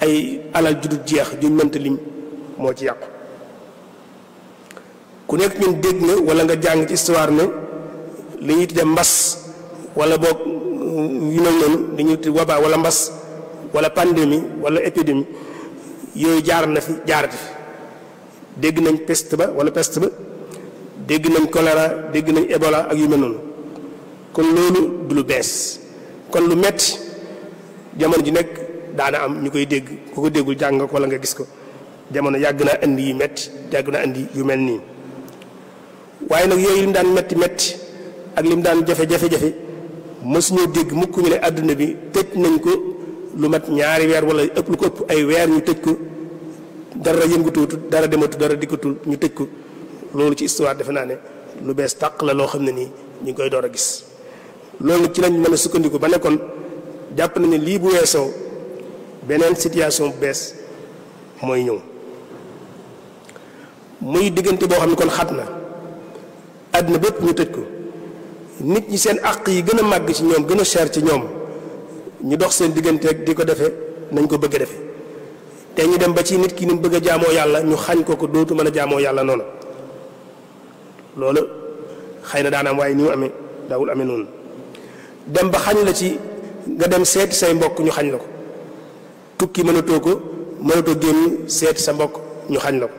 ay alal ju dul jeex juñ mënta lim moo ci yàqu. ku nekk ñun dégg nga wala nga jàng ci histoire ne li ñuy tuddee mbas wala boog yu mel noonu li ñuy tuddee waba wala mbas wala pandémie wala épidémie yooyu jaar na fi jaarati fi dégg nañ peste ba wala peste ba dégg nañ choléra dégg nañ Ebola ak yu mel noonu kon loolu du lu bees kon lu metti jamono ji nekk daana am ñu koy dégg ku ko déggul jàng ko wala nga gis ko jamono yàgg naa indi yu metti yàgg naa indi yu mel nii waaye nag yooyu lim daan metti ak lim daan jafe-jafe mësuñoo dégg mukk ñu ne àdduna bi tëj nañ ko lu mat ñaari weer wala ëpp lu ko ëpp ay weer ñu tëj ko dara yëngatuutul dara dematu dara dikkatul ñu tëj ko loolu ci histoire defe naa ne lu bees tàq la loo xam ne nii ñu ngi koy door a gis loolu ci lañ mën a sukkandiku ba nekkoon jàpp nañu lii bu weesoo beneen situation bu bees mooy ñëw muy diggante boo xam ne kon xat na àdduna bépp ñu tëj ko nit ñi seen àq yi gën a màgg ci ñoom gën a cher ci ñoom ñu dox seen diggante rek di ko defee nañ ko bëgg a defee te ñu dem ba ci nit ki ni mu bëgg a jaamoo yàlla ñu xañ ko dootu mën a jaamoo yàlla noonu loolu xëy na daan am waaye ni mu amee daawul amee noonu dem ba xañ la ci nga dem seeti say mbokk ñu xañ la ko tukki mënatoo génn seeti sa mbokk ñu xañ la ko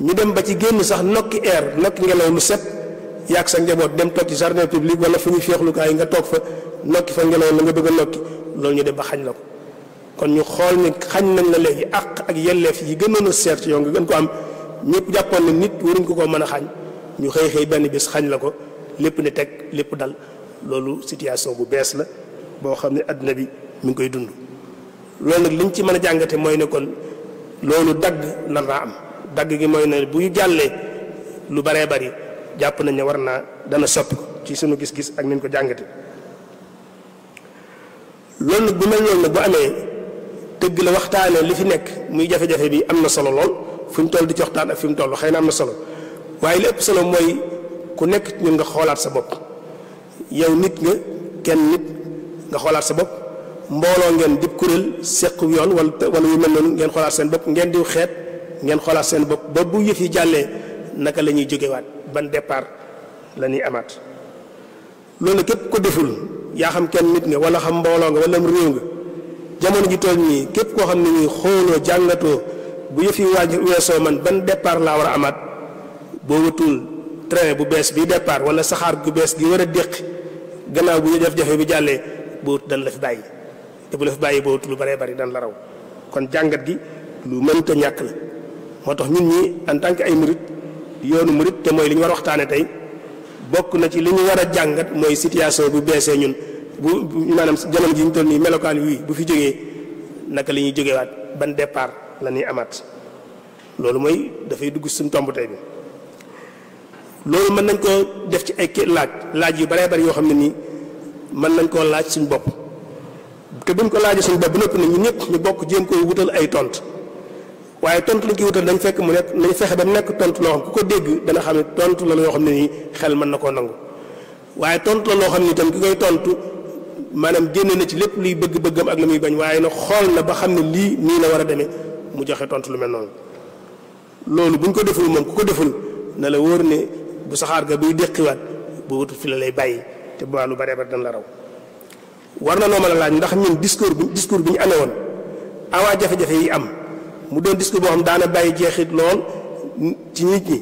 ñu dem ba ci génn sax nokki air nokki ngelaw lu set yàgg sa njaboot dem toog ci jardin public wala fu ñuy féexlukaay nga toog fa nokki fa ngelaw la nga bëgg a nokki loolu ñu dem ba xañ la ko kon ñu xool ni xañ nañ la léegi àq ak yelleef yi gënoon a seer ci yow nga gën ko am ñëpp jàppoon ne nit waruñ ko mën a xañ ñu xëy benn bis xañ la ko lépp ne teg lépp dal loolu situation bu bees la boo xam ne àdduna bi mi ngi koy dund loolu nag liñ ci mën a jàngate mooy ne kon loolu dagg nar naa am dagg gi mooy ne bu jàllee lu baree bari jàpp nañ ne war naa dana soppi ko ci sunu gis-gis ak nañ ko jàngate loolu nag bu mel noonu nag bu amee dëgg la waxtaanee li fi nekk muy jafe-jafe bi am na solo lool fu ñu toll di ci waxtaan ak fi mu toll xëy na am na solo waaye li ëpp solo mooy ku nekk ñun nga xoolaat sa bopp yow nit nga kenn nit nga xoolaat sa bopp mbooloo ngeen dib kuréel seq yoon wala yu mel noonu ngeen xoolaat seen bopp ngeen diw xeet ngeen xoolaat seen bopp ba bu yëf yi jàllee naka la ñuy jógewaat ban départ la ñuy amaat loolu képp ko deful yaa xam kenn nit nga wala xam mbooloo nga wala am réew nga jamono ji toll nii képp koo xam ne nii xooloo jàngatoo bu yëf yi weesoo man ban départ laa war a amaat boo wutul train bu bees bi départ wala saxaar gu bees gi war a déqi gannaaw bu ñu def jafe bi jàllee boo wut dan la fi bàyyi te bu la fi bàyyi boo wut lu baree bari dan la raw kon jàngat gi lu mënta ñàkk la moo tax ñun ñi en tant que ay murit yoonu murit te mooy li ñu war a waxtaane tey bokk na ci li ñu war a jàngat mooy situation bu beesee ñun bu maanaam jamono ji ñu toll nii melokaan wii bu fi jógee naka la ñuy jógewaat ban départ la ñuy amaat loolu mooy dafay dugg suñu tomb tey bi loolu mën nañ koo def ci ay laaj yu baree bari yoo xam ne nii mën nañ koo laaj suñu bopp te buñ ko laajee suñu bopp bu nëpp ne ñu ñëpp ñu bokk jéem koy wutal ay tont waaye tontu lañ koy wutal dañ fekk mu nekk nañ fexe ba mu nekk tontu loo xam ku ko dégg dana xam ne tontu la yoo xam ne nii xel mën na koo nangu waaye tontu la loo xam ne itam ki koy tontu maanaam génne na ci lépp luy bëgg-bëggam ak la muy bañ waaye nag xool na ba xam ne lii nii la war a demee mu joxe tontu lu mel noonu loolu buñ ko deful moom ku ko deful na la wóor ne bu saxaar ga buy déqiwaat bu wutul fi la lay bàyyi te bu lu baree bari dana la raw war na noo mën a laaj ndax ñun discours bi ñu amee woon avant jafe-jafe yi am mu doon discours boo xam daana bàyyi jeexit lool ci nit ñi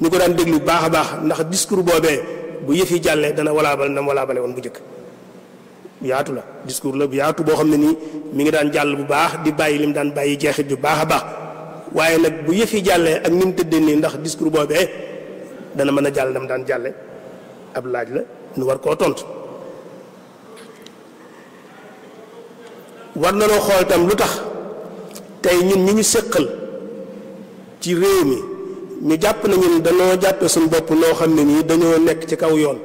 ñu ko daan déglu baax a baax ndax discours boobee bu yëf yi jàllee dana walaabal na walaabale woon bu njëkk yaatu la discours la bu yaatu boo xam ne nii mi ngi daan jàll bu baax di bàyyi li mu daan bàyyi jeexit bu baax a baax waaye nag bu yëf yi jàllee ak ni mu tëddee nii ndax discours boobee dana mën a jàll na mu daan jàlle ab laaj la nu war koo tontu war na noo xool itam lu tax tey ñun ñi ñu séqal ci réew mi ñu jàpp na ñun dañoo jàppe suñu bopp noo xam ne nii dañoo nekk ci kaw yoon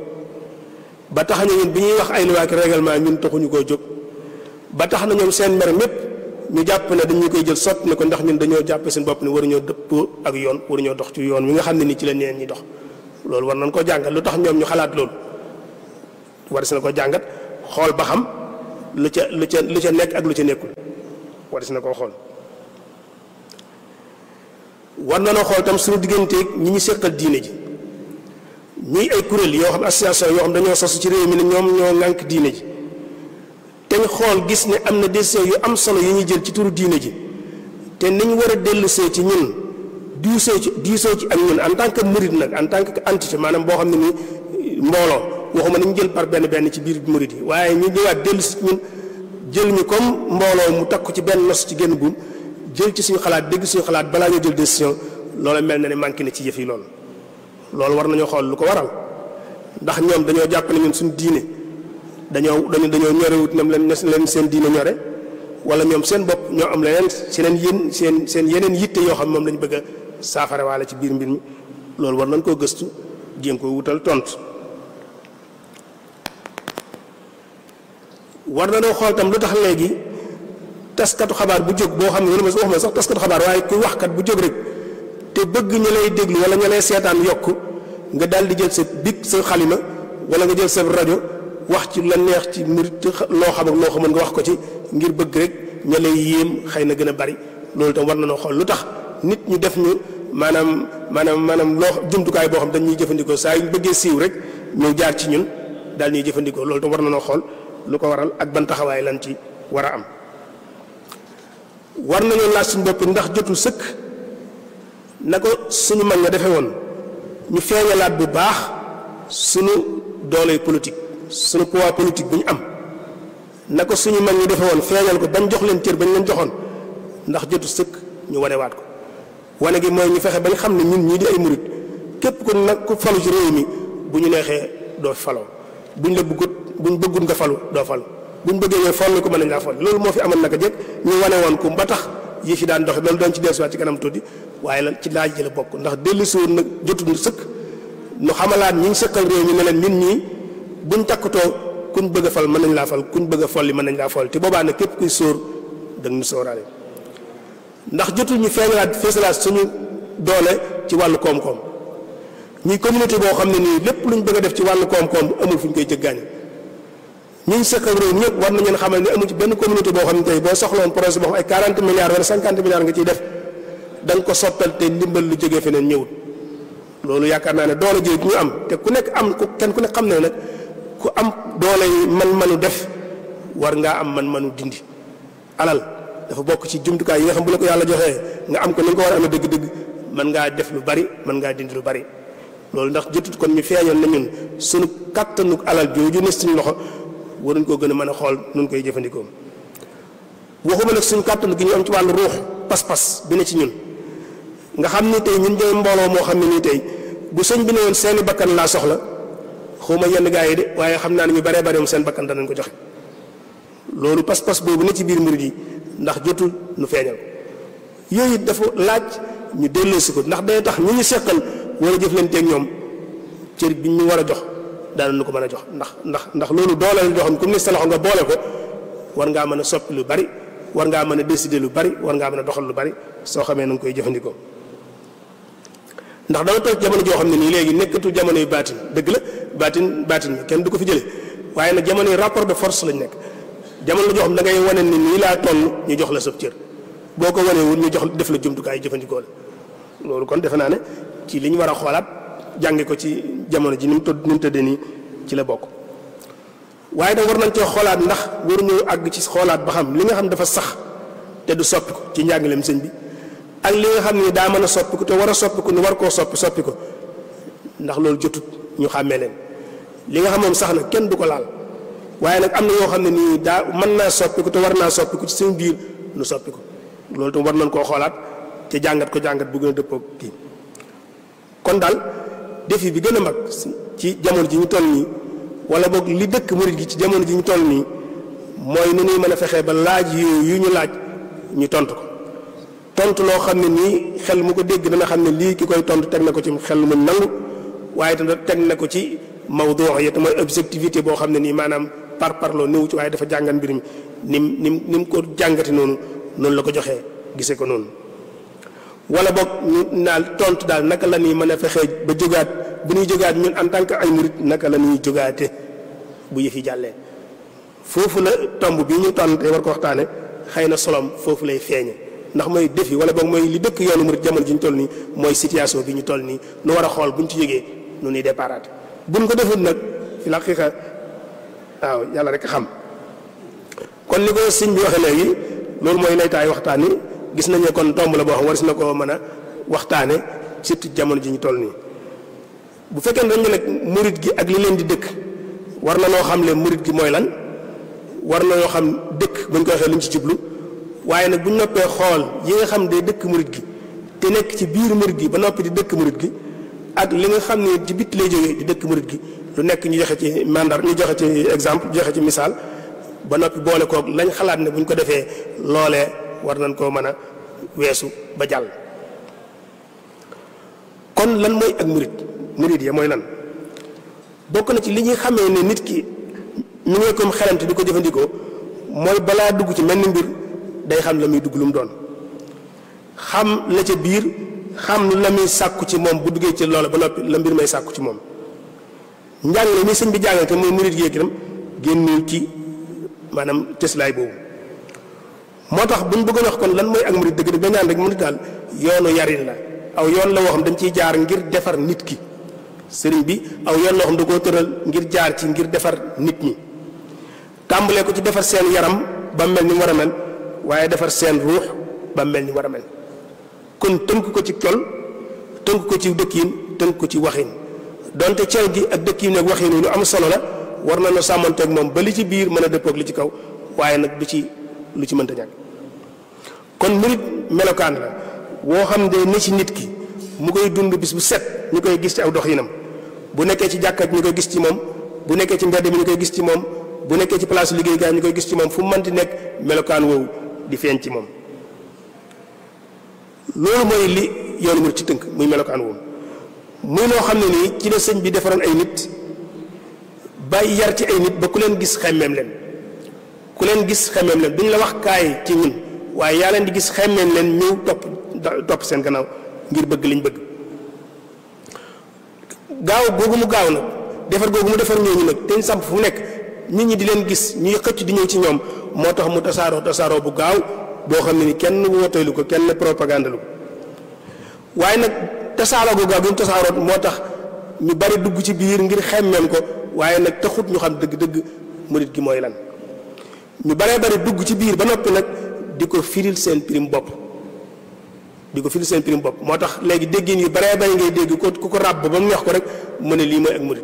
ba tax na ñun bi ñuy wax ay loi ak règlement ñun taxuñu koo jóg ba tax na ñoom seen mer mépp ñu jàpp ne dañu koy jël sotti ne ko ndax ñun dañoo jàppe suñu bopp ne waruñoo dëppoo ak yoon waruñoo dox ci yoon wi nga xam ne nii ci la neen ñi dox loolu war nañ ko jàngat lu tax ñoom ñu xalaat loolu war si na ko jàngat xool ba xam lu ca nekk ak lu ca nekkul waris na koo xool. war na noo xool tam suñu digganteeg ñi ñu seqal diine ji ñuy ay kuréel yoo xam association yoo xam dañoo sosu ci réew mi ne ñoom ñoo ŋànk diine ji te ñu xool gis ne am na décision yu am solo yu ñuy jël ci turu diine ji te niñ war a dellusee ci ñun diisoo ci ak ñun en tant que murid nag en tant que entité maanaam boo xam ne ni mbooloo waxuma nañ jël par benn ci biir murid yi waaye ñu ñëwaat dellusi ci ñun jël ñu comme mbooloo mu takku ci benn nos ci génn buum jël ci suñu xalaat dégg suñu xalaat balaa ñoo jël décision loolu mel na ne manqué na ci yëf yi loolu war nañoo xool lu ko waral ndax ñoom dañoo jàpp ne ñun suñu diine dañoo ñorewut nam leen seen diine ñore wala ñoom seen bopp ñoo am leneen seen yeneen yitte yoo xam moom lañu bëgg a saafara waale ci biir mbir mi loolu war nañ koo gëstu jéem ko wutal tontu. war nañoo xool tam lu tax léegi taskatu xabaar bu jóg boo xam ne waxuma sax taskatu xabaar waaye kuy waxkat bu jóg rek te bëgg ñu lay déglu wala ñu lay seetaan yokk nga daal di jël sa bic sa xalima wala nga jël sa rajo wax ci la neex ci murit loo xam ak loo xamul nga wax ko ci ngir bëgg rek ña lay yéem xëy na gën a bari loolu tam war na noo xool lu tax nit ñu def ñu maanaam loo jumtukaay boo xam dañuy jëfandikoo saa yu ñu bëggee siiw rek ñëw jaar ci ñun daal ñuy jëfandikoo loolu tam war na noo xool lu ko waral ak ban taxawaay lan ci war a am. war nañoo laaj suñu bopp ndax jotul sëkk na ko suñu mag nga defee woon ñu feeñalaat bu baax suñu doole politique suñu poids politique bu ñu am na ko suñu mag ñi defee woon feeñal ko bañ jox leen cër bañ leen joxoon ndax jotul sëkk ñu wanewaat ko wane gi mooy ñu fexe bañ xam ne ñun ñii di ay murit képp ku nag ku falu ci réew mi bu ñu neexee doo faloo buñ la bëggut nga falu doo falu buñ bëggee ñooy folli ko mën nañ laa folli loolu moo fi amoon naka jëkk ñu wane woon ko ba tax yi fi daan doxe loolu doon ci dellusiwaat ci kanam tuddi waaye la ci laaj ji la bokk ndax dellusiwoon nag jotul sëkk nu xamalaat ñi ngi sëkkal réew mi ne leen ñun ñii buñ takkatoo kuñ bëgg a fal mën nañ laa fal kuñ bëgg a folli mën nañ laa folli te boobaa nag képp kuy sóor da nga ñu sóoraale ndax jotul ñu feeñalaat feesalaat suñu doole ci wàllu koom-koom ñuy communauté boo xam ne nii lépp luñ bëgg a def ci wàllu koom-koom amul fu ñu koy jëggaani ñi ñu seqal réew ñëpp war nañu xamal ne amul ci benn communauté boo xam ne tey boo soxloon projet boo xam ay 40 milliards wala 50 milliards nga ciy def da nga ko soppal te ndimbal lu jógee feneen ñëwut loolu yaakaar naa ne doole ji ñu am te ku nekk am ku kenn ku nekk xam ne nag ku am doole yi man-manu def war ngaa am man-manu dindi alal dafa bokk ci jumtukaay yi nga xam bu la ko yàlla joxee nga am ko ni nga ko war a amee dëgg-dëgg mën ngaa def lu bari mën ngaa dindi lu bari loolu ndax jotut kon ñu feeñoon na ñun suñu kattanu alal jooju ne suñu loxo waruñ koo gën a mën a xool nun koy jëfandikoo waxuma nag suñu kàttan gi ñu am ci wàllu ruux pas-pas bi ne ci ñun nga xam ni tey ñun ñooy mbooloo moo xam ne nii tey bu sëñ bi ne woon seeni bakkan laa soxla xawma yenn gaa yi de waaye xam naa ne ñu baree bare moom seen bakkan danañ ko joxe loolu pas-pas boobu ne ci biir murid yi ndax jotul nu feeñal yooyu dafa laaj ñu delloosi ko ndax day tax ñi ñu seqal war a jëflanteeg ñoom cër bi ñu war a jox daanañu ko mën a jox ndax loolu doole la joo xam comme ni sa loxo nga boole ko war ngaa mën a soppi lu bari war ngaa mën a décider lu bari war ngaa mën a doxal lu bari soo xamee na nga koy jëfandikoo ndax dama toog jamono joo xam ne nii léegi nekkatu jamono yu baatin dëgg la baatin bi kenn du ko fi jële waaye nag jamono yi rapport de force lañ nekk jamono la joo xam da ngay wane ni nii laa toll ñu jox la sab cër boo ko wanee wul ñu jox def la jumtukaay jëfandikoo la loolu kon defe naa ne ci li ñu war a xoolaat jànge ko ci jamono ji ni mu tëddee nii ci la bokk waaye nag war nañ cee xoolaat ndax waruñu àgg ci xoolaat ba xam li nga xam dafa sax te du soppi ko ci njàngaleem sëñ bi ak li nga xam ne daa mën a soppi ko te war a soppi ko ni war koo soppi ko ndax loolu jotut ñu xàmmee leen li nga xam moom sax na kenn du ko laal waaye nag am na yoo xam ne nii daa mën naa soppi ko te war naa soppi ko ci seen biir nu soppi ko loolu tam war nañ koo xoolaat te jàngat ko jàngat bu gën a dëppoo kii kon daal défi bi gën a mag ci jamono ji ñu toll nii wala boog li dëkk murid gi ci jamono ji ñu toll nii mooy nu ñuy mën a fexee ba laaj yu ñu laaj ñu tontu ko tontu loo xam ne nii xel mu ko dégg dana xam ne lii ki koy tontu teg na ko ci xel mu nangu waaye itam teg na ko ci mawdu yi te mooy objectivité boo xam ne nii maanaam parloo néew ci waaye dafa jàngat mbir mi ni mu ko jàngate noonu la ko joxee gisee ko noonu wala boog ñu naal tontu daal naka la ñuy mën a fexee ba jógaat bu ñuy jógaat ñun en tant que ay murit naka la ñuy jógaate bu yëf yi jàllee foofu la tomb bii ñu tonte war ko waxtaane xëy na solom foofu lay feeñe ndax mooy défi wala boog mooy li dëkk yoonu murid jamono ji ñu toll nii mooy situation bi ñu toll nii nu war a xool buñ ci jógee nu ñuy déparaat buñ ko defut nag fi la xaqiqa waaw yàlla rek xam. kon ni ko sëñ bi waxee léegi loolu mooy laytaay waxtaan ni gis nañu ne kon tomb la boo xam war si na koo mën a waxtaane surtout jamono ji ñu toll nii bu fekkee ne dañu nag murid gi ak li leen di dëkk war na noo xam le murid gi mooy lan war na noo xam dëkk buñ ko waxee luñ ci jublu waaye nag buñ noppee xool yi nga xam day dëkk murid gi te nekk ci biir murid gi ba noppi di dëkk murid gi ak li nga xam ne ci bit lay jógee di dëkk murid gi lu nekk ñu joxe ci mandar ñu joxe ci exemple joxe ci misaal ba noppi boole koog lañ xalaat ne buñ ko defee loolee war nañ koo mën a weesu ba jàll. kon lan mooy ak murid ya mooy lan bokk na ci li ñuy xamee ne nit ki ñu ngi comme xelante di ko jëfandikoo mooy balaa dugg ci mel ni mbir day xam la muy dugg lu mu doon xam la ca biir xam la muy sàkku ci moom bu duggee ci loola ba noppi la mbir may sàkku ci moom njàngale mi sëñ bi jàngale te mooy murid gi itam génnul ci maanaam tëslaay boobu moo tax buñ bëggoon wax kon lan mooy ak murid dëgg dañ naan rek murid daal yoonu yarin la aw yoon la woo xam dañ ciy jaar ngir defar nit ki sëriñ bi aw yoon loo xam da koo tëral ngir jaar ci ngir defar nit ñi tàmbalee ko ci defar seen yaram ba mel ni mu war a mel waaye defar seen ruux ba mel ni war a mel kon tënk ko ci col tënk ko ci dëkkiin tënk ko ci waxin donte col gi ak dëkkiin ak waxin lu am solo la war na noo sàmmanteeg moom ba li ci biir mën a dëppoog li ci kaw waaye nag du ci lu ci mënta ñàkk kon murid melokaan la woo xam ne ni ci nit ki mu koy dund bis bu set ñu koy gis ci aw doxinam bu nekkee ci jàkka ñu koy gis ci moom bu nekkee ci mbedd mi ñu koy gis ci moom bu nekkee ci place liggéeykaay ñu koy gis ci moom fu mu mënti nekk melokaan woowu di feeñ ci moom loolu mooy li yoonu murid ci tënk muy melokaan woowu muy loo xam ne nii ci la sëñ bi defaroon ay nit bàyyi yar ci ay nit ba ku leen gis xemmeem leen ku leen gis xemmeem leen duñ la wax kaay ci ñun waaye yaa leen di gis xemmeem leen ñëw topp seen gannaaw ngir bëgg liñ bëgg gaaw googu mu gaaw nag defar googu mu defar ñooñu nag te ñu samp fu mu nekk nit ñi di leen gis ñuy xëcc di ñëw ci ñoom moo tax mu tasaaroo bu gaaw boo xam ne ni kenn wooteelu ko kenn propagande lu ko waaye nag tasaaroo gu gaaw gi mu tasaaroo moo tax ñu bari dugg ci biir ngir xemmeem ko waaye nag taxut ñu xam dëgg-dëgg murid gi mooy lan ñu baree bari dugg ci biir ba noppi nag di ko firil seen pirim bopp moo tax léegi déggin yu baree bari ngay dégg ku ko ràbb ba mu neex ko rek mu ne lii mooy ak murid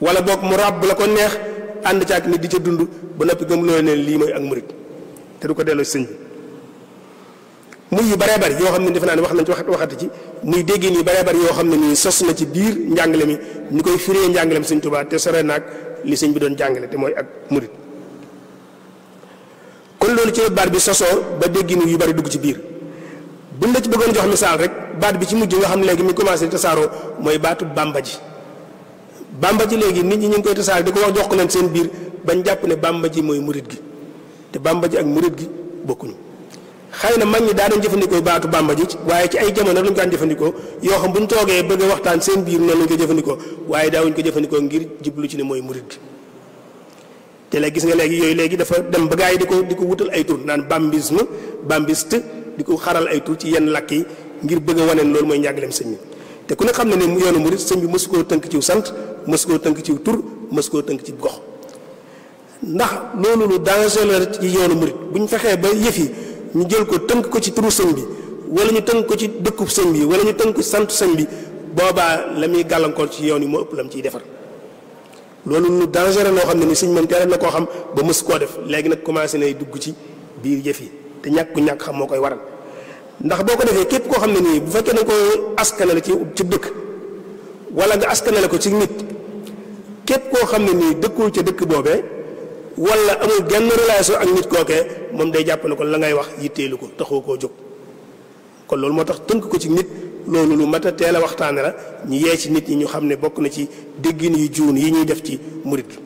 wala boog mu ràbb la ko neex ànd ca ak nit di ca dund ba noppi gëm loo ne lii mooy ak murid te du ko delloo sëñ bi muy yu baree bari yoo xam ne defe naa ne wax nañ ci waxati ci muy déggin yu baree bari yoo xam ne nii sos na ci biir njàngale mi ñu koy firee njàngalem sëñ Tuubaa te sore naag li sëñ bi doon jàngale te mooy ak murid kon loolu ci baat bi sosoo ba déggin yu bari dugg ci biir buñ la ci bëggoon jox misaal rek baat bi ci mujj nga xam ne léegi mi commencé tasaaroo mooy baatu bàmba ji léegi nit ñi ñu ngi koy tasaare di ko wax jox ko leen seen biir bañ jàpp ne bàmba ji mooy murid gi te bàmba ji ak murid gi bokkuñu xëy na mag ñi daa doon jëfandikoo baatu bàmba ji waaye ci ay jamono lañu daan jëfandikoo yoo xam bu ñu toogee bëgg a waxtaan seen biir noonu lañu ko jëfandikoo waaye daawuñu ko jëfandikoo ngir jublu ci ne mooy murid gi te léegi gis nga léegi yooyu léegi dafa dem ba gaa yi di ko wutal ay tur naan bambisme bambiste di ko xaral ay tur ci yenn làkk yi ngir bëgg a waneen loolu mooy njàngaleem sëñ bi te ku ne xam ne ne yoonu murid sëñ bi mësu koo tënk ciw sant mësu koo tënk ciw tur mësu koo tënk ci gox ndax loolu lu danger la ci yoonu murid bu ñu fexee ba yëf yi ñu jël ko tënk ko ci turu sëñ bi wala ñu tënk ko ci dëkkub sëñ bi wala ñu tënk ko ci sant sëñ bi boobaa la muy gàllankoor ci yoon yi moo ëpp la mu ciy defar loolu lu danger loo xam ne ni sëñ moom teel na koo xam ba mës koo def léegi nag commencé nay dugg ci biir yëf yi te ñàkk xam moo koy waral ndax boo ko defee képp koo xam ne nii bu fekkee nañ ko askanale ci dëkk wala nga askanale ko ci nit képp koo xam ne nii dëkkul ca dëkk boobee wala amul genn relation ak nit kookee moom day jàpp ne ko la ngay wax yitteelu ko taxoo koo jóg kon loolu moo tax tënk ko ci nit loolu lu mat a teel a waxtaane la ñu yee ci nit ñi ñu xam ne bokk na ci déggin yu juun yi ñuy def ci murid gi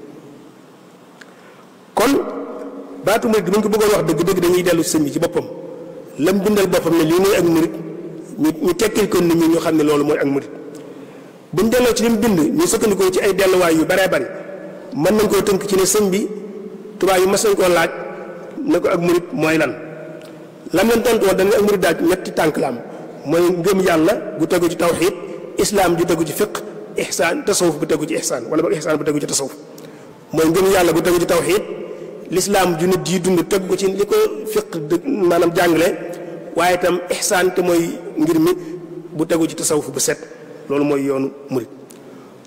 kon baatu murid gi bu ñu ko bëggoon wax dëgg-dëgg dañuy dellu sëñ bi ci boppam lam bindal boppam ne lii mooy ak murid ñu tekkil ko nit ñi ñu xam ne loolu mooy ak murid bu ñu delloo ci li mu bind ñu sukkandikoo ci ay delluwaay yu baree bari mën nañ koo tënk ci ne sëñ bi tubaab yi mas nañ koo laaj ne ko ak murit mooy lan lam leen tontu woon dañ ne ak murit daal ñetti tànk la am mooy ngëm yàlla gu tegu ci tawxiid islaam ju tegu ci fiq ihsaan tasawuf bu tegu ci ihsaan wala boog ihsaan bu tegu ci tasawuf mooy ngëm yàlla gu tegu ci tawxiid lislaam ju nit yi dund tegu ko ci li ko fiq maanaam jàngale waaye itam ihsaan te mooy ngir mi bu tegu ci tasawuf bu set loolu mooy yoonu murit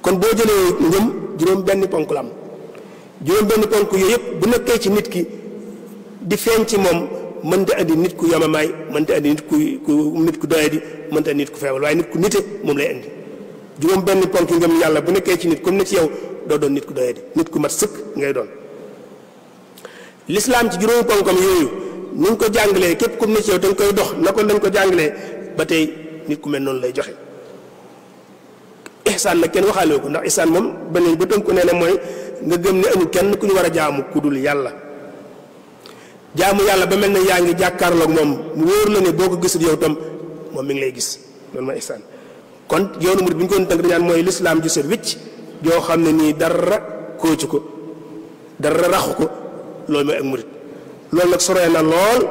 kon boo jëlee ngëm juróom benn ponk la am juróom benn ponk yooyu yëpp bu nekkee ci nit ki di feeñ ci moom mënta andi nit ku yamamaay mënta andi nit ku doyadi mënta andi nit ku feebal waaye nit ku nite moom lay andi juróom benn ponk yi ngëm yàlla bu nekkee ci nit comme ne ci yow doo doon nit ku doyadi nit ku mat sëkk ngay doon lislaam ci juróomi ponkam yooyu ni ñu ko jàngalee képp comme ne ci yow da nga koy dox na ko dañ ko jàngalee ba tey nit ku mel noonu lay joxe ihsaan nag kenn waxaale ko ndax ihsaan moom beneen ba tënk ko nee na mooy nga gëm ne amul kenn ku ñu war a jaamu ku dul yàlla jaamu yàlla ba mel ne yaa ngi jàkkaarloog moom mu wóor la ne boo ko gisul yow tam moom mi ngi lay gis loolu mooy ihsaan kon yoonu murid bi ñu ko tënk dañaan mooy lislaam ju set wicc joo xam ne nii dara kóocu ko dara raxu ko loolu mooy ak murid loolu nag soree na lool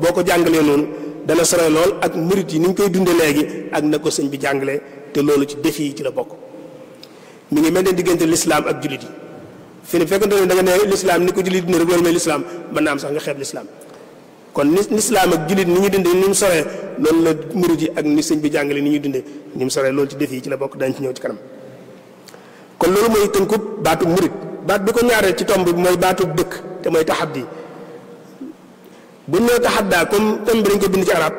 boo ko jàngalee noonu dana sore lool ak murid yi ni ñu koy dunde léegi ak na ko sëñ bi jàngalee te loolu ci défi yi ci la bokk mi ngi mel ne diggante lislaam ak jullit yi fi ne fekkante ne da nga ne lislaam ni ko jullit dund rek loolu mooy lislaam mën naa am sax nga xeeb lislaam kon ni lislaam ak jullit ni ñuy dundee ni mu soree loolu la murid yi ak ni sëñ bi jàngale ni ñuy dundee ni mu soree loolu ci défi yi ci la bokk dañ ci ñëw ci kanam kon loolu mooy tënkub baatu murid baat bi ko ñaareel ci tomb bi mooy baatu dëkk te mooy taxaddi bu ñu nee taxaddaa comme thème bi dañ ko bind ci arab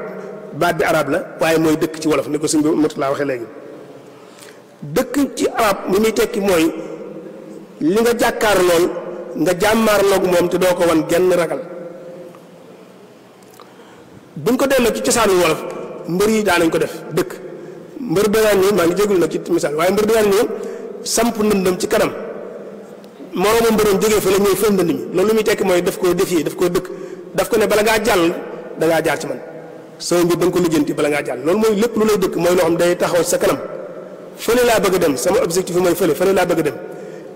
baat bi arab la waaye mooy dëkk ci wolof ni ko sëñ bi Murtala waxee léegi dëkk ci arab li muy tekki mooy li nga jàkkaar lool nga jàmmaarloog moom te doo ko wan genn ragal buñ ko delloo ci cosaanu wolof mbër yi daanañ ko def dëkk mbër danaan ñëw maa ngi jégalu nag ci misaal waaye mbër danaan ñëw samp ndëndam ci kanam moroomu mbëroom jógee fa la ñëw fël ndënd mi loolu lu muy tekki mooy daf koo défier daf koo dëkk daf ko ne bala ngaa jàll da ngaa jaar ci man sama mbir da nga ko lijjanti bala ngaa jàll loolu mooy lépp lu lay dëkk mooy loo xam day taxaw sa kanam fële laa bëgg a dem sama objectif mooy fële laa bëgg a dem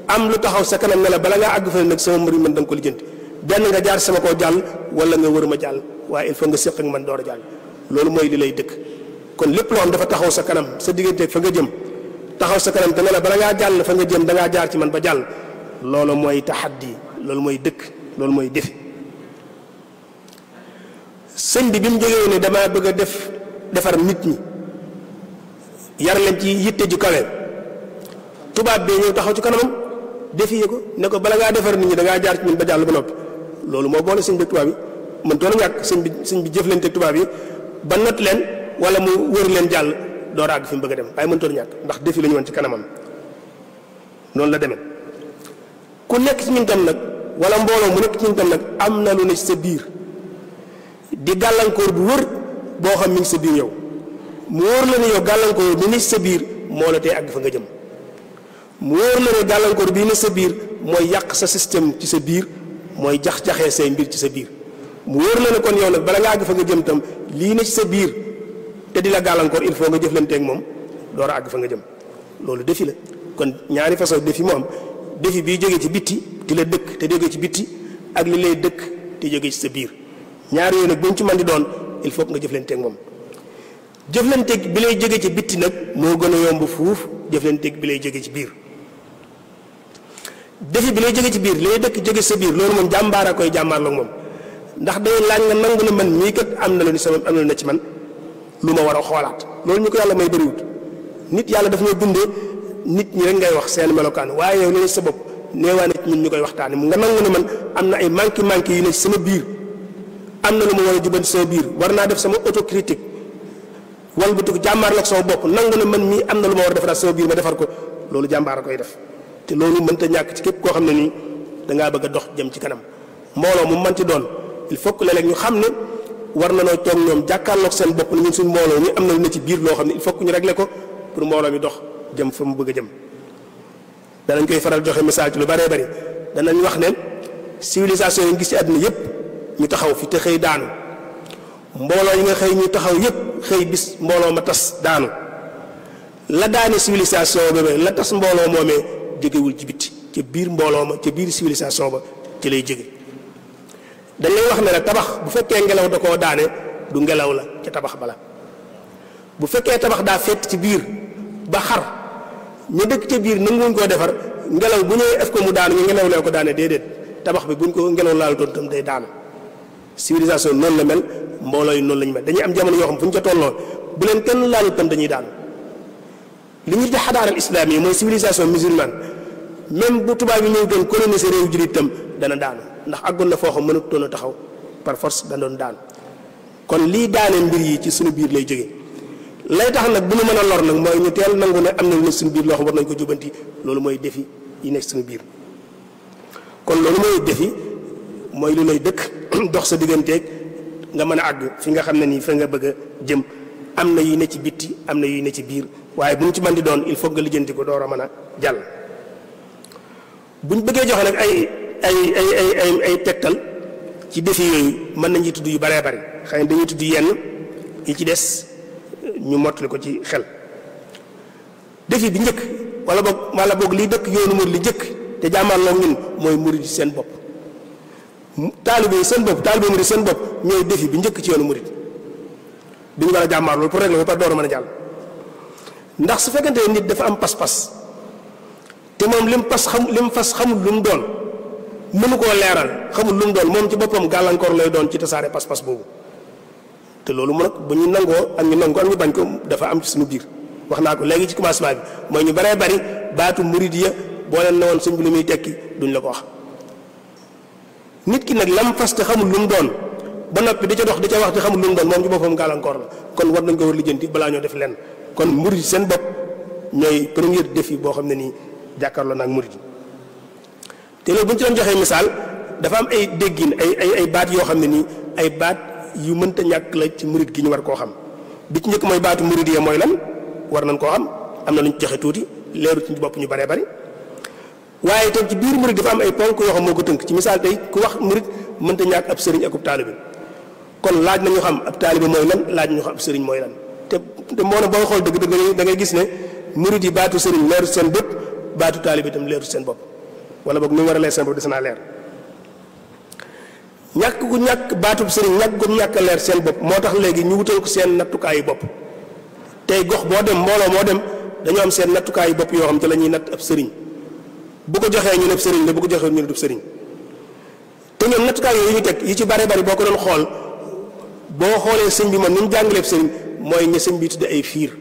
am lu taxaw sa kanam ne la bala ngaa àgg fële nag sama mbir man da nga ko lijjanti benn nga jaar sama koo jàll wala nga wër ma jàll waaye il faut nga séq ak man door a jàll loolu mooy li lay dëkk kon lépp loo xam dafa taxaw sa kanam sa digganteeg fa nga jëm taxaw sa kanam te ne la bala ngaa jàll fa nga jëm da ngaa jaar ci man ba jàll loolu mooy taxaddi loolu mooy dëkk loolu mooy defi sëñ bi mu jógee ne damaa bëgg a defar nit ñi yar leen ci yitte ju kawe tubaab bee ñëw taxaw ci kanamam defiyee ko ne ko bala ngaa defar nit ñi da ngaa jaar ci ñun ba jàll ba noppi loolu moo boole sëñ bi tubaab yi mën toon a ñàkk sëñ bi jëflante tubaab yi ba not leen wala mu wër leen jàll door a àgg fi mu bëgg a dem waaye mën toon a ñàkk ndax defi la ñu woon ci kanamam noonu la demee ku nekk ci ñun tam nag wala mbooloo mu nekk ci ñun tam nag am na lu ne ci sa biir di gàllankoor bu wër boo xam mi ngi sa biir yow mu wóor la ne yow gàllankoor bi ni sa biir moo la tey àgg fa nga jëm mu wóor la ne gàllankoor bii ni sa biir mooy yàq sa système ci sa biir mooy jax-jaxee say mbir ci sa biir mu wóor la ne kon yow nag bala nga àgg fa nga jëm tam lii ne ci sa biir te di la gàllankoor il faut nga jëflanteeg moom door a àgg fa nga jëm loolu défi la kon ñaari façon défi moo am défi bii jógee ci bitti di la dëkk te jógee ci bitti ak li lay dëkk te jógee ci sa biir ñaar yooyu nag bu ñu ci mën di doon il faut nga jëflanteeg moom jëflanteeg bi lay jóge ci bitti nag moo gën a yomb fuuf jëflanteeg bi lay jóge ci biir defi bi lay jóge ci biir li lay dëkk jóge sa biir loolu moom jàmbaara koy jàmbaarloog moom ndax day laaj nga nangu ne man mii kat am na lu ni sama am na lu ne ci man lu ma war a xoolaat loolu ñu ko yàlla may bëriwut nit yàlla daf ñoo bindee nit ñi rek ngay wax seen melokaan waaye yow li sa bopp neewaa nit ñun ñu koy waxtaane mu nga nangu ne man am na ay manqué yu ne ci sama biir am na lu ma war a jubanti sama biir war naa def sama autocritique wal bu tug jàmbaar la ak sama bopp nangu ne man mii am na lu ma war a defaraat sama biir ma defar ko loolu jàmbaar a koy def te loolu mënta ñàkk ci képp koo xam ne nii dangaa bëgg a dox jëm ci kanam mbooloo mu mën ci doon il faut que léeg-léeg ñu xam ne war na noo toog ñoom jàkkaarloog seen bopp ne ñun suñ mbooloo mi am na lu ne ci biir loo xam ne il faut que ñu régler ko pour mbooloo mi dox jëm fa mu bëgg a jëm danañ koy faral joxe misaal ci lu bëree bëri danañ wax ne civilisation yi gis ci àdduna yépp ñu taxaw fi te xëy daanu mbooloo yi nga xëy ñu taxaw yépp xëy bis mbooloo ma tas daanu la daane civilisation boobee la tas mbooloo moomee jógewul ci bitti ca biir mbooloo ma ca biir civilisation ba ci lay jóge dañ lay wax ne la tabax bu fekkee ngelaw da koo daane du ngelaw la ca tabax bala bu fekkee tabax daa fett ci biir ba xar ñu dëkk ca biir nanguwuñ koo defar ngelaw bu ñëwee ef ko mu daanu ñu ngelaw lee ko daane déedéet tabax bi buñ ko ngelaw laal doon tam day daanu civilisation noonu la mel mbooloo yi noonu la ñu mel dañuy am jamono yoo xam fu ñu ca tolloo bu leen kenn laalu tam dañuy daanu li ñuy di xadaaral islam yi mooy civilisation musulmane même bu tubaab yi ñëw doon coloniser réew jullit tam dana daanu ndax àggoon na foo xam mënatutoon a taxaw par force da doon daanu kon lii daane mbir yi ci suñu biir lay jóge lay tax nag bu ñu mën a lor nag mooy ñu teel nangu ne am na lu nekk suñu biir loo xam war nañu ko jubanti loolu mooy défi yi nekk suñu biir kon loolu mooy défi mooy lu lay dëkk dox sa digganteeg nga mën a àgg fi nga xam ne nii fa nga bëgg a jëm am na yu ne ci bitti am na yu ne ci biir waaye bu ñu ci mën di doon il faut nga lijjanti ko door a mën a jàll bu ñu bëggee joxe nag ay tegtal ci défi yooyu mën nañu tudd yu baree bari xëy na dañuy tudd yenn yi ci des ñu mottali ko ci xel défi bi njëkk wala boog liy dëkk yoonu murid li njëkk te jàmmarloo ñun mooy murid yi seen bopp taalibe yi seen bopp taalibe murid seen bopp ñooy défi bi njëkk ci yoonu murid bi ñu war a jàmmaar loolu pour régler ba pare door a mën a jàll ndax su fekkente ne nit dafa am pas-pas te moom lim fas xamul lu mu doon mënu koo leeral xamul lu mu doon moom ci boppam gàllankoor lay doon ci tasaare pas-pas boobu te loolu mu nag bu ñu nangoo ak ñu nangu ak ñu bañ ko dafa am ci suñu biir wax naa ko léegi ci commencement bi mooy ñu baree bari baatu muridiyya boo leen ne woon sëñ bi lu muy tekki duñ la ko wax nit ki nag lam fas te xamul lu mu doon ba noppi di ca dox di ca wax te xamul lu mu doon moom ci boppam gàllankoor la kon war nañ ko war lijjanti balaa ñoo def lenn kon murid seen bopp ñooy premier défi boo xam ne nii jàkkaarloo naag murid te loolu bu ñu ci doon joxee misaal dafa am ay déggin ay baat yoo xam ne nii ay baat yu mënta ñàkk la ci murid gi ñu war koo xam bi ci njëkk mooy baatu muridiyya mooy lan war nañ koo xam am na lu ñu joxe tuuti leeru ci bopp ñu baree bari waaye itam ci biir murid dafa am ay ponk yoo xam moo ko tënk ci misaal tey ku wax murid mënta ñàkk ab sëriñ akub taalibe kon laaj nañu xam ab taalibe mooy lan laaj nañu xam ab sëriñ mooy lan te moo ne boo xool dëgg da ngay gis ne murid yi baatu sëriñ leeru seen bopp baatu taalibe itam leeru seen bopp wala boog ni mu war a leer seen bopp des naa leer ñàkk gu ñàkk baatub sëriñ ñàkk gu ñàkk leer seen bopp moo tax léegi ñu wutal ko seen nattukaayu bopp tey gox boo dem mbooloo moo dem dañoo am seen nattukaayu bopp yoo xam te la ñuy natt ab sëriñ bu ko joxee ñu ne sëriñ la bu ko joxee ñu ne du sëriñ te ñoom nattukaay yooyu ñu teg yi ci bare bari boo ko doon xool boo xoolee sëñ bi moom ni mu jàngaleeb sëriñ mooy ña sëñ bi tudde ay fiir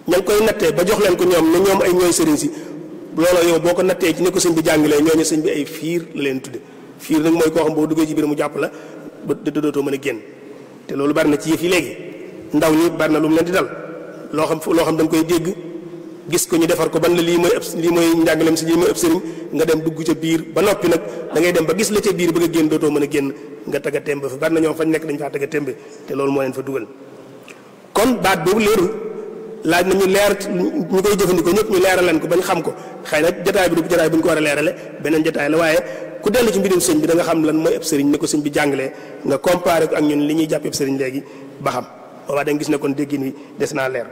ña ngi koy nattee ba jox leen ko ñoom ne ñoom ay ñooy sëriñ si looloo yow boo ko nattee ci ne ko sëñ bi jàngalee ñooñu sëñ bi ay fiir la leen tudde fiir nag mooy koo xam boo duggee ci biir mu jàpp la ba dootoo mën a génn te loolu bari na ci yëf yi léegi ndaw ñi bari na lu mu leen di dal loo xam dañ koy dégg gis ko ñu defar ko ban la lii mooy njàngaleem si lii mooy ëpp sëriñ nga dem dugg ca biir ba noppi nag da ngay dem ba gis la ca biir bëgg a génn dootoo mën a génn nga tagga tembe fa bari na ñoom fañ nekk dañ faa tagga tembe te loolu moo leen fa dugal kon baat boobu leerul laaj na ñu leer ñu koy jëfandikoo ñëpp ñu leeral leen ko bañ xam ko xëy na jotaay bi du jotaay bu ñu ko war a leerale beneen jotaay la waaye ku dellu ci mbirum sëñ bi da nga xam lan mooy ëpp sëriñ ni ko sëñ bi jàngalee nga comparé ko ak ñun li ñuy jàpp ëpp sëriñ léegi ba xam boobaa da nga gis ne kon déggin wi des naa leer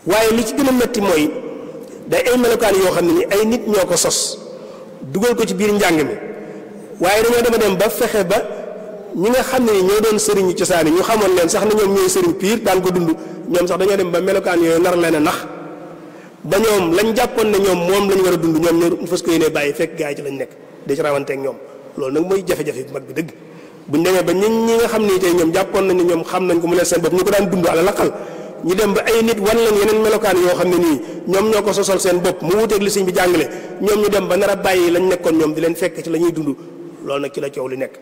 waaye li ci gën a métti mooy day ay melokaan yoo xam ne ni ay nit ñoo ko sos dugal ko ci biir njàng mi waaye dañoo dem ba fexe ba ñi nga xam ne ni ñoo doon sëriñu cosaan yi ñu xamoon leen sax na ñoom ñooy sëriñ piir daan ko dund ñoom sax dañoo dem ba melokaan yooyu nar leen a nax ba ñoom lañ jàppoon ne ñoom moom lañ war a dund ñoom ñu fas ko yéene bàyyi fekk gaa yi ci lañ nekk di ci rawanteeg ñoom loolu nag mooy jafe-jafe bu mag bi dëgg buñ demee ba ñi nga xam ne tey ñoom jàppoon nañ ne ñoom xam nañ ko mu leen seen bopp ñu ko daan dund ala laqal ñu dem ba ay nit wan leen yeneen melokaan yoo xam ne nii ñoom ñoo ko sosal seen bopp mu wuteeg li sëñ bi jàngale ñoom ñu dem ba nar a bàyyi lañ nekkoon ñoom di leen fekk ci la ñuy dund loolu nag ci la coow li nekk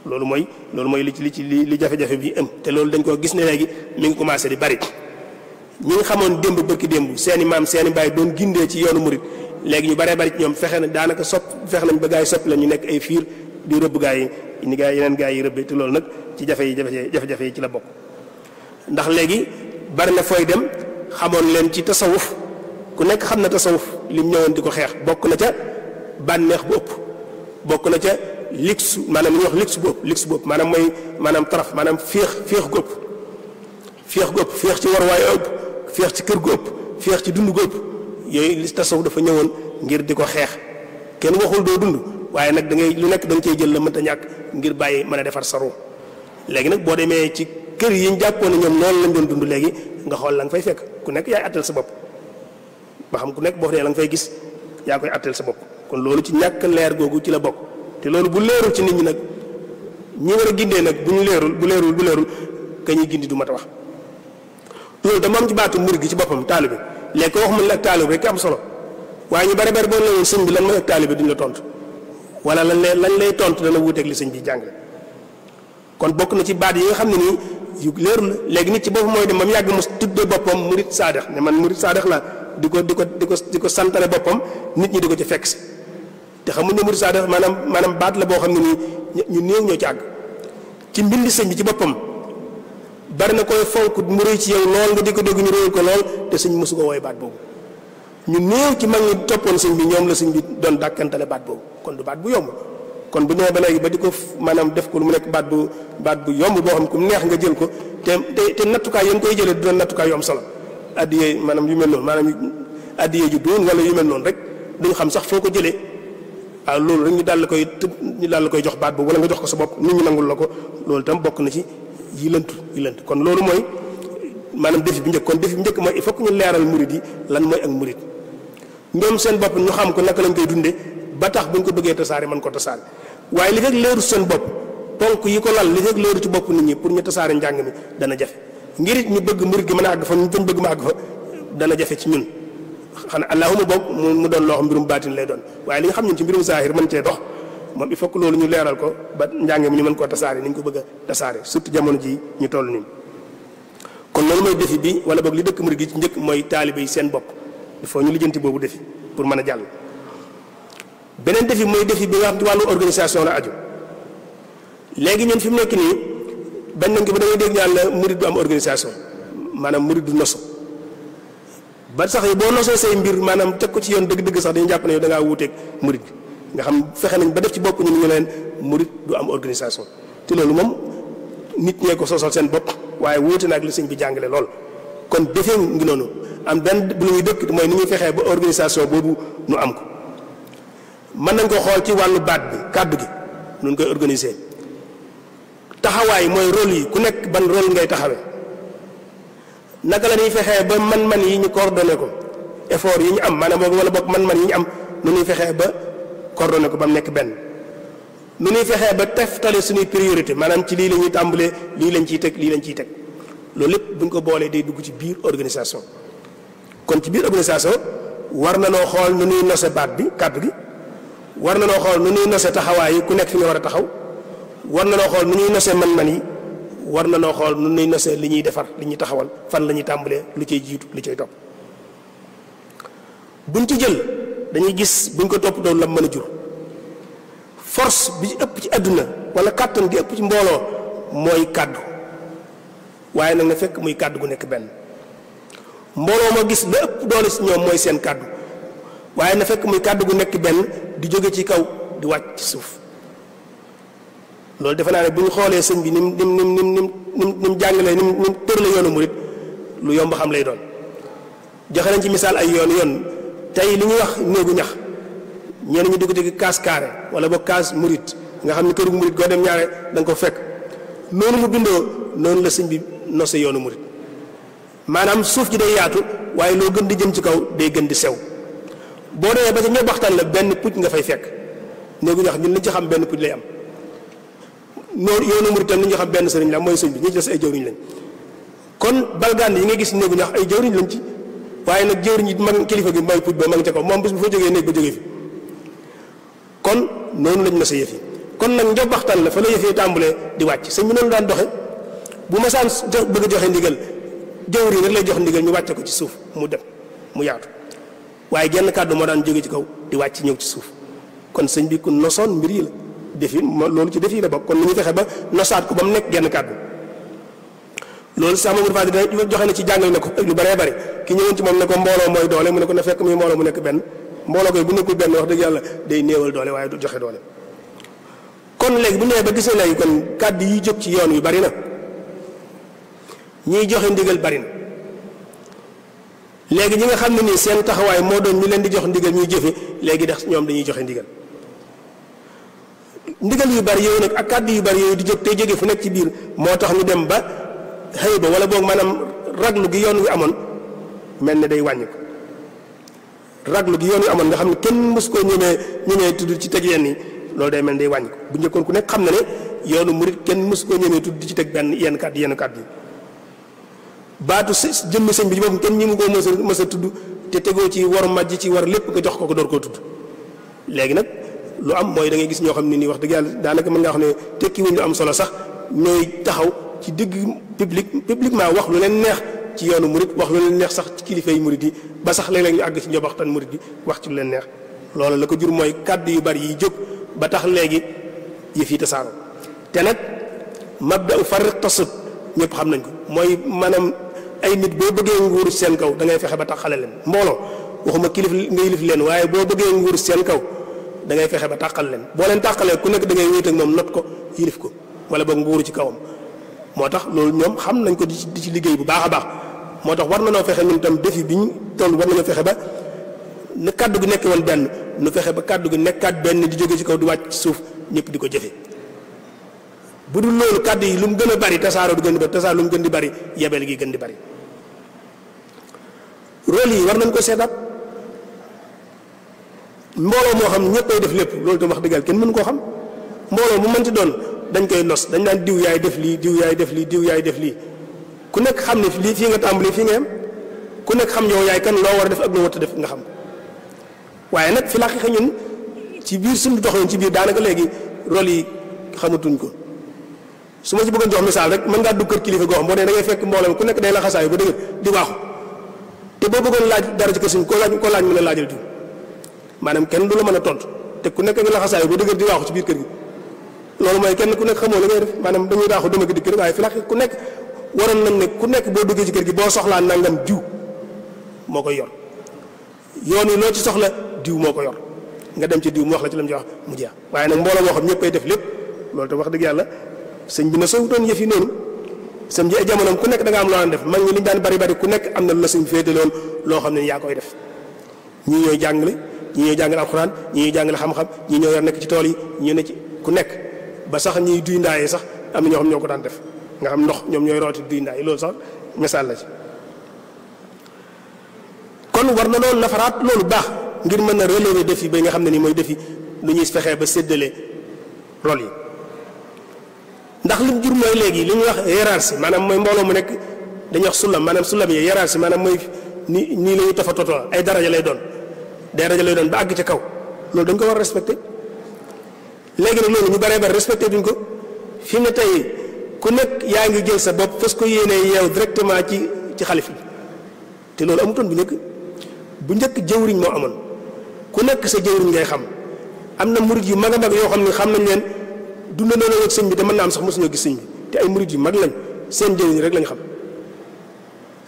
loolu mooy li jafe-jafe bi am te loolu dañ koo gis ne léegi mi ngi commencé di bari ñi nga xamoon démb bërki démb seeni maam seeni baay doon gindee ci yoonu murit léegi ñu baree bari ci ñoom fexe na daanaka fexe nañ ba gaa yi soppi la ñu nekk ay fiir di rëbb gaa yi ni gaa yeneen gaa yi rëbbe te loolu nag ci jafe-jafe yi ci la bokk ndax léegi bari na fooy dem xamoon leen ci tasawuf ku nekk xam na tasawuf lim ñëwoon di ko xeex bokk na ca bànneex bu ëpp bokk na ca luxe maanaam li ñuy wax luxe bu ëpp maanaam taraf maanaam féex gu ëpp féex ci warwaay ëpp féex ci kër gu ëpp féex ci dund gu ëpp yooyu li tasawuf dafa ñëwoon ngir di ko xeex kenn waxul doo dund waaye nag da ngay lu nekk da nga cey jël la mënta ñàkk ngir bàyyi mën a defar sa ruu léegi nag boo demee ci kër yi ñu jàppoon ne ñoom noonu lañ doon dund léegi nga xool la nga fay fekk ku nekk yaay attel sa bopp ba xam ku nekk boo fa dee la nga fay gis yaa koy attel sa bopp kon loolu ci ñàkk leer googu ci la bokk te loolu bu leerul ci nit ñi nag ñi war a gindee nag bu ñu leerul bu leerul ka ñuy gindi du mat a wax loolu dama am ci baatu murid gi ci boppam taalibe léegi ko wax mën la ak taalibe rek am solo waaye ñu bari bari boo leen sëñ bi lan mooy ak taalibe duñ la tontu wala lañ lay tontu dana wuuteeg li sëñ bi jàngale kon bokk na ci baat yi nga xam ne nii yu leerul la léegi nit ci boppam mooy dem ba mu yàgg mu tuddee boppam murid saadex ne man murid saadex la di ko santale boppam nit ñi di ko ci fekk si te xamuñ ne murid saadex maanaam baat la boo xam ne nii ñu néew ñoo ci àgg ci mbindi sëñ bi ci boppam bari na koy fonk mu rëy ci yow lool nga di ko dégg ñu réyal ko lool te sëñ mosu ko wooy baat boobu ñu néew ci mag ñi toppoon sëñ bi ñoom la sëñ bi doon dàkkantale baat boobu kon du baat bu yomb kon bu ñëwee ba léegi ba di ko maanaam def ko lu mu nekk baat bu yomb boo xam ne ku neex nga jël ko te nattukaay yéen koy jëlee du doon nattukaay yu am solo addiyee maanaam yu mel noonu maanaam addiyee ju doon wala yu mel noonu rek duñ xam sax foo ko jëlee waaw loolu rek ñu daal la koy jox baat boobu wala nga jox ko sa bopp nit ñi nangul la ko loolu tam bokk na ci yi lënt kon loolu mooy maanaam défi bi njëkk kon défi bi njëkk mooy il faut que ñu leeral murid yi lan mooy ak murid ñoom seen bopp ñu xam ko naka lañ koy dundee ba tax buñ ko bëggee tasaare mën ko tasaare waaye li fekk leeru seen bopp ponk yi ko lal li fekk leeru ci bopp nit ñi pour ñu tasaare njàng mi dana jafe ngir it ñu bëgg murid gi mën a àgg fa ñu bëgg ma àgg fa dana jafe ci ñun xanaa allahuma boog mu doon loo xam mbirum baatin lay doon waaye li nga xam ñun ci mbirum zahir mën cee dox moom il faut que loolu ñu leeral ko ba njàng mi ñu mën koo tasaare ni ñu ko bëgg a tasaare surtout jamono ji ñu toll nii kon loolu mooy défi bi wala boog li dëkk murid gi ci njëkk mooy taalibe yi seen bopp il faut ñu lijjanti boobu défi pour mën a jàll beneen défi mooy défi bi nga xam ci wàllu organisation la aju léegi ñun fi mu nekk nii bañ nañ ko ba da ngay dégg ñaan la murid du am organisation maanaam murid du nosu ba sax yi boo nosoo say mbir maanaam teg ko ci yoon dëgg-dëgg sax dañu jàpp ne yow da ngaa wuuteeg murid nga xam fexe nañ ba def ci bopp ñu ñu leen murid du am organisation te loolu moom nit ñee ko sosal seen bopp waaye wuute na ak li sëñ bi jàngale lool kon defee ngi noonu am benn bu ñuy dëkk mooy ni ñuy fexee ba organisation boobu nu am ko mën nañ ko xool ci wàllu baat bi kàddu gi nun koy organiser taxawaay mooy rôle yi ku nekk ban rôle ngay taxawee naka la ñuy fexee ba man-man yi ñu coordonné ko effort yi ñu am maanaam boog wala boog man-man yi ñu am nu ñuy fexee ba coordonné ko ba mu nekk benn nu ñuy fexee ba teftale suñuy priorité maanaam ci lii la ñuy tàmbalee lii lañ ciy teg loolu lépp bu ñu ko boolee day dugg ci biir organisation kon ci biir organisation war na noo xool nu ñuy nose baat bi kàddu gi war na noo xool nu ñuy nose taxawaay yi ku nekk fi nga war a taxaw war na noo xool nu ñuy nose man-man yi war na noo xool nu ñuy nose li ñuy defar li ñuy taxawal fan la ñuy tàmbalee lu cay jiitu li cay topp buñ ci jël dañuy gis buñ ko topp doon la mën a jur force bi ëpp ci àdduna wala kàttan gi ëpp ci mbooloo mooy kàddu waaye nag na fekk muy kàddu gu nekk benn mbooloo ma gis la ëpp doole si ñoom mooy seen kàddu waaye na fekk muy kàddu gu nekk benn di jóge ci kaw di wàcc ci suuf loolu defe naa ne bu ñu xoolee sëñ bi nim jàngalee nim tërale yoonu murit lu yomb xam lay doon joxe nañ ci misaal ay yoon tey li ñuy wax néegu ñax ñenn ñu di ko dégg kaas carré wala boog kaas murit nga xam ne këru murit goo dem ñaare da nga ko fekk noonu mu bindoo noonu la sëñ bi nose yoonu murit maanaam suuf ji day yaatu waaye loo gën di jëm ci kaw day gën di sew boo demee ba ca ñëw waxtaan la benn pucc nga fay fekk néegu ñax ñun liñ ci xam benn pucc lay am noonu yoonu murit tam li ñu xam benn sëriñ la mooy sëñ bi ñi ci des ay jëwriñ lañ kon balgaan yi nga gis néegu ñax ay jëwriñ lañ ci waaye nag jëwriñ yi mag kilifa gi mooy pucc ba ma ngi ca kaw moom bis bu fa jógee néeg ba jógee fi kon noonu lañ na sa yëf yi kon nag njobaxtan la fa la yëf yi tàmbalee di wàcc sëñ bi noonu daan doxe bu ma saan bëgg a joxe ndigal jëwri rek lay jox ndigal ñu wàcce ko ci suuf mu dem mu yaatu waaye genn kàddu moo daan jóge ci kaw di wàcc ñëw ci suuf kon sëñ bi ku nosoon mbir yi la defi loolu ci defi la bokk kon ni ñu fexe ba nosaat ko ba mu nekk genn kàddu loolu sax Mamadou Fadi da joxe na ci jàngal na ko lu bëree bëri ki ñëwoon ci moom ne ko mbooloo mooy doole mu ne ko na fekk muy mbooloo mu nekk benn mbooloo koy bu nekkul benn wax dëgg yàlla day néewal doole waaye du joxe doole kon léegi bu ñëwee ba gis na léegi kon kàddu yi jóg ci yoon wi bari na ñiy joxe ndigal bari na léegi ñi nga xam ne nii seen taxawaay moo doon ñu leen di jox ndigal ñuy jëfe léegi ndax ñoom dañuy joxe ndigal ndigal yu bari yooyu nag ak kàddu yu bari yooyu di jóg tey jóge fu nekk ci biir moo tax ñu dem ba xëy ba wala boog maanaam raglu gi yoon wi amoon mel ne day wàññi ko raglu gi yoon wi amoon nga xam ne kenn mës koo ñemee tudd ci teg yenn yi loolu day mel ne day wàññi ko bu njëkkoon ku nekk xam na ne yoonu murit kenn mës koo ñemee tudd ci teg benn yenn kàddu yi baatu jëmmi sëñ bi ci boppam kenn ñi mu koo mës a tudd te tegoo ci war majj ci war lépp nga jox ko door koo tudd léegi nag lu am mooy da ngay gis ñoo xam ne nii wax dëgg yàlla daanaka mën ngaa wax ne tekki wuñ lu am solo sax ñooy taxaw ci digg publiquement wax lu leen neex ci yoonu murit wax lu leen neex sax ci kilifa yi murit yi ba sax léeg-léeg ñu àgg ci njobaxtan murit yi wax ci lu leen neex loolu la ko jur mooy kàddu yu bari yi jóg ba tax léegi yëf yi tasaaroo te nag mabda farriq tasut ñëpp xam nañ ko mooy maanaam ay nit boo bëggee nguur seen kaw da ngay fexe ba taxale leen mbooloo waxuma kilif nga yilif leen waaye boo bëggee nguur seen kaw da ngay fexe ba tàqal leen boo leen tàqalee ku nekk da ngay wéet ak moom not ko yilif ko wala boog nguuru ci kawam moo tax loolu ñoom xam nañ ko di ci liggéey bu baax a baax moo tax war na noo fexe ñun tam défi bi ñu toll war nañoo fexe ba ne kàddu gi nekk woon benn nu fexe ba kàddu gi nekkaat benn di jóge ci kaw di wàcc ci suuf ñëpp di ko jëfe bu dul loolu kàddu yi lu mu gën a bari tasaaroo di gën di bari tasaaroo lu mu gën di bari yebeel gi gën di bari rôle yi war nañ ko seetaat mbooloo moo xam ñëppay def lépp loolu tam wax dëggal kenn mënu koo xam mbooloo mu mënti doon dañ koy nos dañ naan diw yaay def lii diw yaay def lii diw yaay def lii ku nekk xam ne lii fii nga tàmbali fii nga yem ku nekk xam yow yaay kan loo war a def ak loo war a def nga xam waaye nag fi laaqiqa ñun ci biir suñu doxalin ci biir daanaka léegi rôle yi xamatuñ ko su ma ci bëggoon jox misaal rek mën ngaa dugg kër kilifa goo xam boo nee da ngay fekk mbooloo ku nekk day la xasaayu ba dëgg di waaxu te boo bëggoon laaj dara ci kër suñ koo laaj mën a laajal diw maanaam kenn du la mën a tontu te ku nekk nga la xasaayu ba dëgg di waaxu ci biir kër gi loolu mooy kenn ku nekk xamoo la ngay def maanaam dañuy daaxu dama ko dikk rek waaye fi laaqiqa ku nekk waroon nañ ne ku nekk boo duggee ci kër gi boo soxlaa nangam diw moo koy yor yoon yi loo ci soxla diw moo ko yor nga dem ci diw mu wax la ci la mu ci wax mu jeex waaye nag mbooloo moo xam ñëpp ay def lépp loolu te wax dëgg yàlla sëñ bi na sowutoon yëf yi noonu sëñ ji ay jamonoom ku nekk da nga am loo daan def mag ñi liñ daan bari bari ku nekk am na la sëñ féetaloon loo xam ne yaa koy def ñii ñooy jàngale ñii ñooy jàngale alxuraan ñii ñooy jàngale xam-xam ñii ñoo yor nekk ci tool yi ñii ne ci ku nekk ba sax ñiy duy ndaayee sax am na ñoo xam ñoo ko daan def nga xam ndox ñoom ñooy rooti duy ndaay loolu sax misaal la ci kon war na loolu nafaraat loolu baax ngir mën a relever défi ba nga xam ne nii mooy défi lu ñuy fexee ba séddale rôle yi ndax li mu jur mooy léegi li ñuy wax hiérarchie maanaam mooy mbooloo mu nekk dañuy wax sulam maanaam sulam yi hiérarchie maanaam mooy nii la ñuy tofatoo ay daraja lay doon ba àgg ca kaw loolu dañ ko war a respecté léegi nag loolu ñu baree bari respecté duñ ko fi mu ne tey ku nekk yaa ngi jël sa bopp fas ko yéenee yeew directement ci xalif bi te loolu amutoon bu njëkk jëwriñ moo amoon ku nekk sa jëwriñ ngay xam am na murid yu mag a mag yoo xam ne xam nañ leen dund nañoo ak sëñ bi te mën naa am sax mosuñoo gis sëñ bi te ay murid yu mag lañ seen jëwriñ rek lañ xam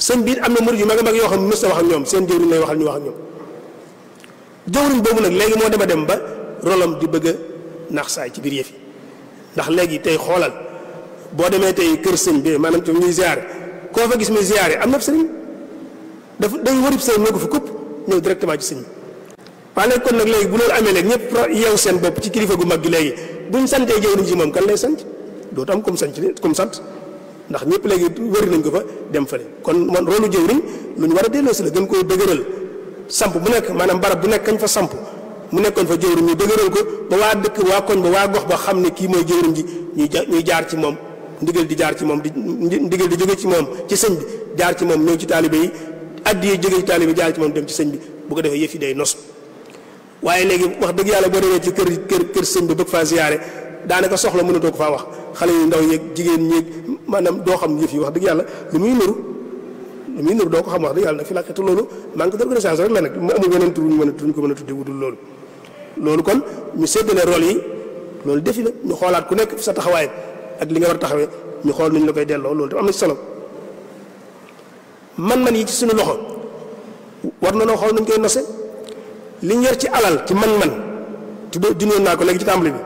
sëñ bi am na murid yu mag a mag yoo xam ne mës na wax ak ñoom seen jëwriñ lay waxal ñu wax ak ñoom jëwriñ boobu nag léegi moo dema dem ba rolam di bëgg a naax saay ci biir yëf yi ndax léegi tey xoolal boo demee tey kër sëñ bi maanaam ci ñuy ziare koo fa gis muy ziare am na sëriñ dafa day warib sëriñ moo ko fi këpp ñëw directement ci sëñ bi waaye léegi kon nag léegi bu loolu amee léegi ñëpp yeew seen bopp ci kilifa gu mag gi léegi buñ santee jëwriñ ci moom kan lay sant dootu am comme sant ndax ñëpp léegi wëri nañ ko fa dem fële kon man rôlu jëwriñ lu ñu war a delloo si la gën koo dëgëral samp bu nekk maanaam barab bu nekk kañ fa samp mu nekkoon fa jëwriñ ñu dëgëral ko ba waa dëkk waa koñ ba waa gox ba xam ne kii mooy jëwriñ ji ñuy jaar ci moom ndigal di jaar ci moom ndigal di jóge ci moom ci sëñ bi jaar ci moom ñëw ci taalibe yi addi yi jóge ci taalibe yi jaar ci moom dem ci sëñ bi bu ko defee yëf yi day nos waaye léegi wax dëgg yàlla boo demee ci kër sëñ bi bëgg faa ziyaare daanaka soxla mënatoo ko faa wax xale yu ndaw yeeg jigéen ñeeg maanaam doo xam yëf yi wax dëgg yàlla lu muy nuru doo ko xam wax dëgg yàlla nag fi làkkate loolu manque d'organisation rek la nag mu amul weneen tur ñu ko mën a tudde wudul loolu kon ñu séddale rôle yi loolu defi la ñu xoolaat ku nekk sa taxawaay ak li nga war a taxawee ñu xool nuñ la koy delloo loolu te am na ci solo man-man yi ci suñu loxo war na noo xool nuñ koy nose li ñër ci alal ci man-man te dinoon naa ko léegi ci tàmbali bi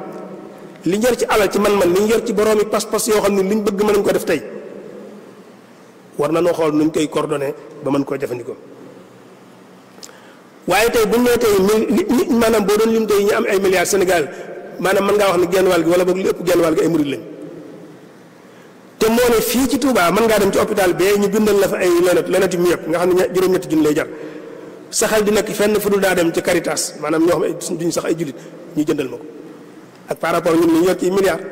li ñër ci alal ci man-man li ñër ci boroomi pas-pas yoo xam ne liñ bëgg mën nañ ko def tey war na noo xool nuñ koy coordonné ba mën koo jëfandikoo waaye tey buñ nee tey maanaam boo doon lim tey ñu am ay milliards Sénégal maanaam mën ngaa wax ne genn wàll gi wala boog li ëpp genn wàll gi ay murid lañ te moo ne fii ci Touba mën ngaa dem ci hôpital bee ñu bindal la fa ay lonet yu mu yëpp nga xam ne juróom-ñetti junni lay jar saxal di nekk fenn fu dul daa dem ci Caritas maanaam ñoo xam ne duñ sax ay jullit ñu jëndal ma ko ak par rapport ñun ñu yor ci milliards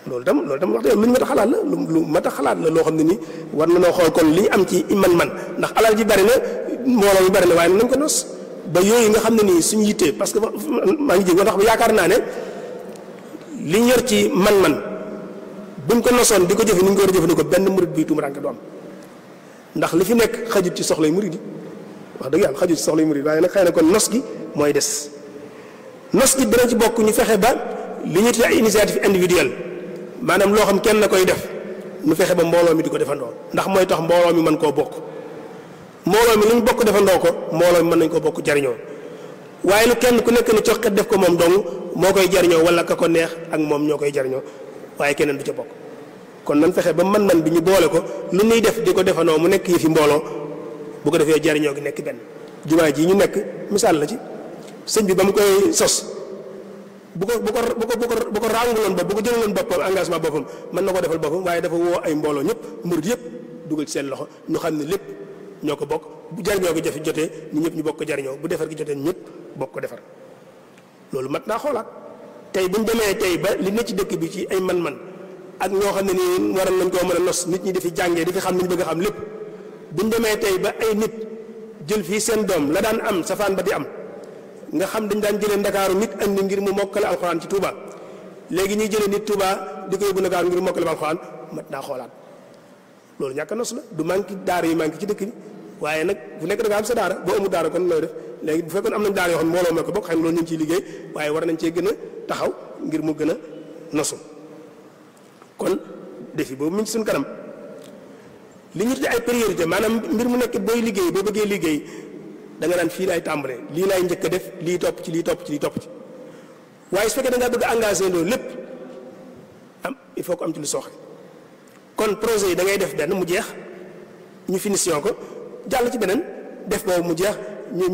loolu tam wax dëgg lu ñu mat a xalaat la lu mat a xalaat la loo xam ne nii war na noo xool kon li ñu am ci man-man ndax alal ji bari na mbooloo mi bari na waaye nañ ko nos ba yooyu nga xam ne nii suñu yittee parce que maa ngi jég ndax yaakaar naa ne li ñu yor ci man-man buñ ko nosoon di ko jëfe ni ñu ko war a jëfandikoo benn murid bi tuumuranke du am ndax li fi nekk xajut ci soxlay murid yi wax dëgg yàlla xajut ci soxlay murid waaye nag xëy na kon nos gi mooy des nos gi dina ci bokk ñu fexe ba li ñu tuddee ay initiative individuelle maanaam loo xam kenn na koy def ñu fexe ba mbooloo mi di ko defandoo ndax mooy tax mbooloo mi mën koo bokk mbooloo mi lu ñu bokk defandoo ko mbooloo mi mën nañ koo bokk jariñoo waaye lu kenn ku nekk ni coqet def ko moom dong moo koy jariñoo wala ka ko neex ak moom ñoo koy jariñoo waaye keneen du ca bokk kon nan fexe ba man bi ñu boole ko lu ñuy def di ko defandoo mu nekk yi fi mbooloo bu ko defee jariñoo gi nekk benn jumaa ji ñu nekk misaal la ci sëñ bi ba mu koy sos bu ko rànguloon bopp bu ko jëlaloon boppam engagement boppam mën na ko defal boppam waaye dafa woo ay mbooloo ñëpp murid yëpp dugal ci seen loxo ñu xam ne lépp ñoo ko bokk bu jariñoo gi jafe jotee ñu ñëpp ñu bokk ko jariñoo bu defar gi jotee ñëpp bokk ko defar loolu mat naa xoolaat tey bu ñu demee tey ba li ne ci dëkk bi ci ay man-man ak ñoo xam ne nii waroon nañ koo mën a nos nit ñi di fi jàngee di fi xam ni ñu bëgg a xam lépp bu ñu demee tey ba ay nit jël fii seen doom la daan am safaan ba di am nga xam dañ daan jëlee ndakaaru nit andi ngir mu mokkale alxuraan ci Touba léegi ñuy jëlee nit Touba di ko yóbbu ndakaaru ngir mu mokkale alxuraan mat naa xoolaat loolu ñàkk a nos la du manqué daara yu manqué ci dëkk bi waaye nag bu nekk da nga am sa daara boo amul daara kon looy def léegi bu fekkoon am nañ daara yoo xam ne mbooloo moo ko bokk xëy na loolu ñu ngi ciy liggéey waaye war nañ cee gën a taxaw ngir mu gën a nosu kon défi boobu mi ngi ci suñu kanam li ñu tuddee ay priorité maanaam mbir mu nekk booy liggéey boo bëggee liggéey da nga naan fii laay tàmbalee lii laay njëkk a def lii topp ci lii topp ci lii topp ci waaye su fekkee da ngaa bëgg engagé loolu lépp am il faut que am ci lu sooxe kon projet yi da ngay def benn mu jeex ñu finition ko jàll ci beneen def boobu mu jeex ñu